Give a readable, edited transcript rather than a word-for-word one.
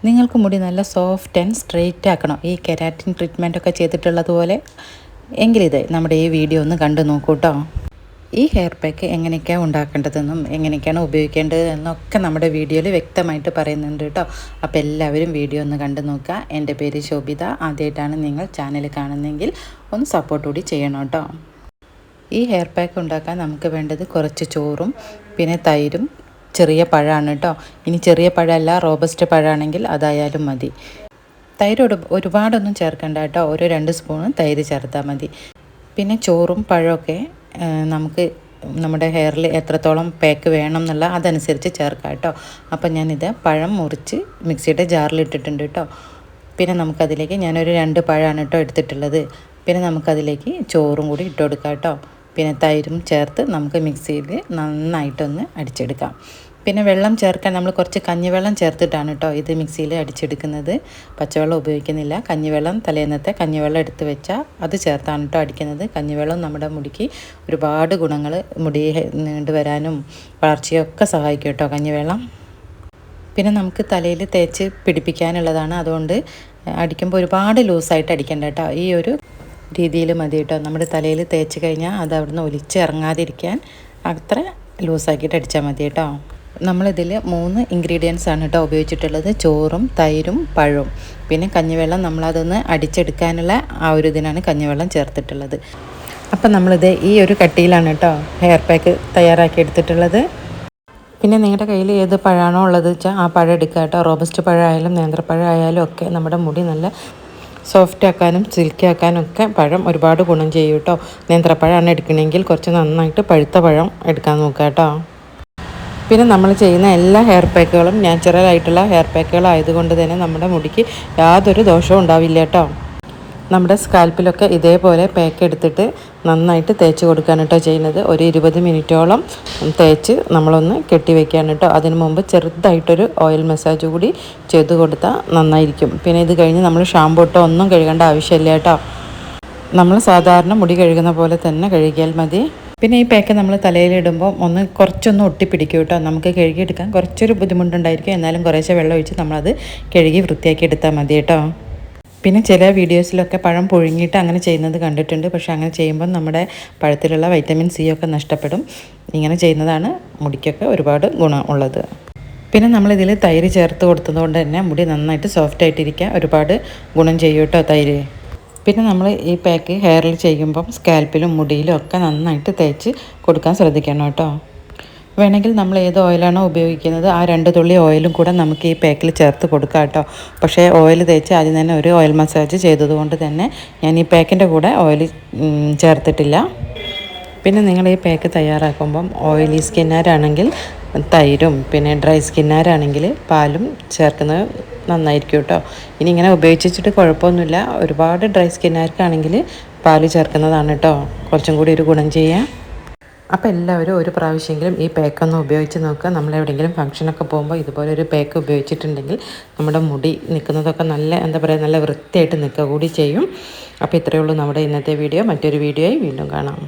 നിങ്ങൾക്ക് മുടി നല്ല സോഫ്റ്റ് ആൻഡ് സ്ട്രെയിറ്റ് ആക്കണം, ഈ കെരാറ്റിൻ ട്രീറ്റ്മെൻറ്റൊക്കെ ചെയ്തിട്ടുള്ളതുപോലെ എങ്കിലിത് നമ്മുടെ ഈ വീഡിയോ ഒന്ന് കണ്ടു നോക്കൂ കേട്ടോ. ഈ ഹെയർ പാക്ക് എങ്ങനെയൊക്കെയാണ് ഉണ്ടാക്കേണ്ടതെന്നും എങ്ങനെയൊക്കെയാണ് ഉപയോഗിക്കേണ്ടത് എന്നൊക്കെ നമ്മുടെ വീഡിയോയിൽ വ്യക്തമായിട്ട് പറയുന്നുണ്ട് കേട്ടോ. അപ്പോൾ എല്ലാവരും വീഡിയോ ഒന്ന് കണ്ടു നോക്കുക. എൻ്റെ പേര് ശോഭിത. ആദ്യമായിട്ടാണ് നിങ്ങൾ ചാനൽ കാണുന്നതെങ്കിൽ ഒന്ന് സപ്പോർട്ട് കൂടി ചെയ്യണം കേട്ടോ. ഈ ഹെയർ പാക്ക് ഉണ്ടാക്കാൻ നമുക്ക് വേണ്ടത് കുറച്ച് ചോറും പിന്നെ തൈരും ചെറിയ പഴമാണ് കേട്ടോ. ഇനി ചെറിയ പഴമല്ല, റോബസ്റ്റ് പഴമാണെങ്കിൽ അതായാലും മതി. തൈര് ഒരുപാടൊന്നും ചേർക്കണ്ട കേട്ടോ, ഒരു 2 സ്പൂണ് തൈര് ചേർത്താൽ മതി. പിന്നെ ചോറും പഴമൊക്കെ നമുക്ക് നമ്മുടെ ഹെയറിൽ എത്രത്തോളം പാക്ക് വേണം എന്നുള്ള അതനുസരിച്ച് ചേർക്കാം കേട്ടോ. അപ്പം ഞാനിത് പഴം മുറിച്ച് മിക്സിയുടെ ജാറിൽ ഇട്ടിട്ടുണ്ട് കേട്ടോ. പിന്നെ നമുക്കതിലേക്ക് ഞാനൊരു 2 പഴമാണ് കേട്ടോ എടുത്തിട്ടുള്ളത്. പിന്നെ നമുക്കതിലേക്ക് ചോറും കൂടി ഇട്ട് കൊടുക്കാം കേട്ടോ. പിന്നെ തൈരും ചേർത്ത് നമുക്ക് മിക്സിയിൽ നന്നായിട്ടൊന്ന് അടിച്ചെടുക്കാം. പിന്നെ വെള്ളം ചേർക്കാൻ നമ്മൾ കുറച്ച് കഞ്ഞിവെള്ളം ചേർത്തിട്ടാണ് കേട്ടോ ഇത് മിക്സിയിൽ അടിച്ചെടുക്കുന്നത്. പച്ചവെള്ളം ഉപയോഗിക്കുന്നില്ല. കഞ്ഞിവെള്ളം തലേന്നത്തെ കഞ്ഞിവെള്ളം എടുത്ത് വെച്ചാൽ അത് ചേർത്താണ് കേട്ടോ അടിക്കുന്നത്. കഞ്ഞിവെള്ളം നമ്മുടെ മുടിക്ക് ഒരുപാട് ഗുണങ്ങൾ, മുടി നീണ്ടു വരാനും വളർച്ചയൊക്കെ സഹായിക്കും കേട്ടോ കഞ്ഞിവെള്ളം. പിന്നെ നമുക്ക് തലയിൽ തേച്ച് പിടിപ്പിക്കാനുള്ളതാണ്, അതുകൊണ്ട് അടിക്കുമ്പോൾ ഒരുപാട് ലൂസായിട്ട് അടിക്കേണ്ട കേട്ടോ. ഈ ഒരു രീതിയിൽ മതി കേട്ടോ. നമ്മുടെ തലയിൽ തേച്ച് കഴിഞ്ഞാൽ അത് അവിടുന്ന് ഒലിച്ച് ഇറങ്ങാതിരിക്കാൻ അത്ര ലൂസാക്കിയിട്ട് അടിച്ചാൽ മതി കേട്ടോ. നമ്മളിതിൽ 3 ഇൻഗ്രീഡിയൻസ് ആണ് കേട്ടോ ഉപയോഗിച്ചിട്ടുള്ളത്. ചോറും തൈരും പഴവും പിന്നെ കഞ്ഞിവെള്ളം. നമ്മളതൊന്ന് അടിച്ചെടുക്കാനുള്ള ആ ഒരു ഇതിനാണ് കഞ്ഞിവെള്ളം ചേർത്തിട്ടുള്ളത്. അപ്പം നമ്മളിത് ഈ ഒരു കട്ടിയിലാണ് കേട്ടോ ഹെയർ പാക്ക് തയ്യാറാക്കി എടുത്തിട്ടുള്ളത്. പിന്നെ നിങ്ങളുടെ കയ്യിൽ ഏത് പഴമാണോ ഉള്ളത് വെച്ചാൽ ആ പഴം എടുക്കുക കേട്ടോ. റോബസ്റ്റ് പഴമായാലും നേന്ത്രപ്പഴം ആയാലും ഒക്കെ നമ്മുടെ മുടി നല്ല സോഫ്റ്റ് ആക്കാനും സിൽക്കി ആക്കാനും ഒക്കെ പഴം ഒരുപാട് ഗുണം ചെയ്യും കേട്ടോ. നേന്ത്രപ്പഴമാണ് എടുക്കണമെങ്കിൽ കുറച്ച് നന്നായിട്ട് പഴുത്ത പഴം എടുക്കാൻ നോക്കുക കേട്ടോ. പിന്നെ നമ്മൾ ചെയ്യുന്ന എല്ലാ ഹെയർ പാക്കുകളും നാച്ചുറൽ ആയിട്ടുള്ള ഹെയർ പാക്കുകളായതുകൊണ്ട് തന്നെ നമ്മുടെ മുടിക്ക് യാതൊരു ദോഷവും ഉണ്ടാവില്ല കേട്ടോ. നമ്മുടെ സ്കാൽപ്പിലൊക്കെ ഇതേപോലെ പാക്ക് എടുത്തിട്ട് നന്നായിട്ട് തേച്ച് കൊടുക്കുകയാണ് കേട്ടോ ചെയ്യുന്നത്. ഒരു 20 മിനിറ്റോളം തേച്ച് നമ്മളൊന്ന് കെട്ടി വയ്ക്കുകയാണ് കേട്ടോ. അതിന് മുമ്പ് ചെറുതായിട്ടൊരു ഓയിൽ മസാജ് കൂടി ചെയ്ത് കൊടുത്താൽ നന്നായിരിക്കും. പിന്നെ ഇത് കഴിഞ്ഞ് നമ്മൾ ഷാമ്പൂ ഇട്ടോ ഒന്നും കഴുകേണ്ട ആവശ്യമില്ല കേട്ടോ. നമ്മൾ സാധാരണ മുടി കഴുകുന്ന പോലെ തന്നെ കഴുകിയാൽ മതി. പിന്നെ ഈ പാക്ക് നമ്മൾ തലയിലിടുമ്പോൾ കുറച്ചൊന്ന് ഒട്ടിപ്പിടിക്കും കേട്ടോ. നമുക്ക് കഴുകിയെടുക്കാൻ കുറച്ചൊരു ബുദ്ധിമുട്ടുണ്ടായിരിക്കും. എന്നാലും കുറേശ്ശെ വെള്ളം ഒഴിച്ച് നമ്മളത് കഴുകി വൃത്തിയാക്കി എടുത്താൽ മതി കേട്ടോ. പിന്നെ ചില വീഡിയോസിലൊക്കെ പഴം പുഴുങ്ങിയിട്ട് അങ്ങനെ ചെയ്യുന്നത് കണ്ടിട്ടുണ്ട്. പക്ഷേ അങ്ങനെ ചെയ്യുമ്പോൾ നമ്മുടെ പഴത്തിലുള്ള വൈറ്റമിൻ സി ഒക്കെ നഷ്ടപ്പെടും. ഇങ്ങനെ ചെയ്യുന്നതാണ് മുടിക്കൊക്കെ ഒരുപാട് ഗുണം ഉള്ളത്. പിന്നെ നമ്മളിതിൽ തൈര് ചേർത്ത് കൊടുത്തതുകൊണ്ട് തന്നെ മുടി നന്നായിട്ട് സോഫ്റ്റ് ആയിട്ടിരിക്കുക ഒരുപാട് ഗുണം ചെയ്യും കേട്ടോ തൈര്. പിന്നെ നമ്മൾ ഈ പാക്ക് ഹെയറിൽ ചെയ്യുമ്പം സ്കാൽപ്പിലും മുടിയിലും ഒക്കെ നന്നായിട്ട് തേച്ച് കൊടുക്കാൻ ശ്രദ്ധിക്കണം കേട്ടോ. വേണമെങ്കിൽ നമ്മൾ ഏത് ഓയിലാണോ ഉപയോഗിക്കുന്നത് ആ 2 തുള്ളി ഓയിലും കൂടെ നമുക്ക് ഈ പാക്കിൽ ചേർത്ത് കൊടുക്കാം കേട്ടോ. പക്ഷേ ഓയിൽ തേച്ച് ആദ്യം തന്നെ ഒരു ഓയിൽ മസാജ് ചെയ്തതുകൊണ്ട് തന്നെ ഞാൻ ഈ പാക്കിൻ്റെ കൂടെ ഓയിൽ ചേർത്തിട്ടില്ല. പിന്നെ നിങ്ങൾ ഈ പാക്ക് തയ്യാറാക്കുമ്പം ഓയിലി സ്കിന്നുകാരാണെങ്കിൽ തൈരും പിന്നെ ഡ്രൈ സ്കിന്നുകാരാണെങ്കിൽ പാലും ചേർക്കുന്നത് നന്നായിരിക്കും കേട്ടോ. ഇനി ഇങ്ങനെ ഉപയോഗിച്ചിട്ട് കുഴപ്പമൊന്നുമില്ല. ഒരുപാട് ഡ്രൈ സ്കിന്നുകാർക്കാണെങ്കിൽ പാല് ചേർക്കുന്നതാണ് കേട്ടോ കുറച്ചും കൂടി ഒരു ഗുണം ചെയ്യാം. അപ്പോൾ എല്ലാവരും ഒരു പ്രാവശ്യമെങ്കിലും ഈ പാക്കൊന്ന് ഉപയോഗിച്ച് നോക്കുക. നമ്മളെവിടെയെങ്കിലും ഫംഗ്ഷനൊക്കെ പോകുമ്പോൾ ഇതുപോലെ ഒരു പാക്ക് ഉപയോഗിച്ചിട്ടുണ്ടെങ്കിൽ നമ്മുടെ മുടി നിൽക്കുന്നതൊക്കെ നല്ല വൃത്തിയായിട്ട് നിൽക്കുക കൂടി ചെയ്യും. അപ്പോൾ ഇത്രയേ ഉള്ളൂ നമ്മുടെ ഇന്നത്തെ വീഡിയോ. മറ്റൊരു വീഡിയോയിൽ വീണ്ടും കാണാം.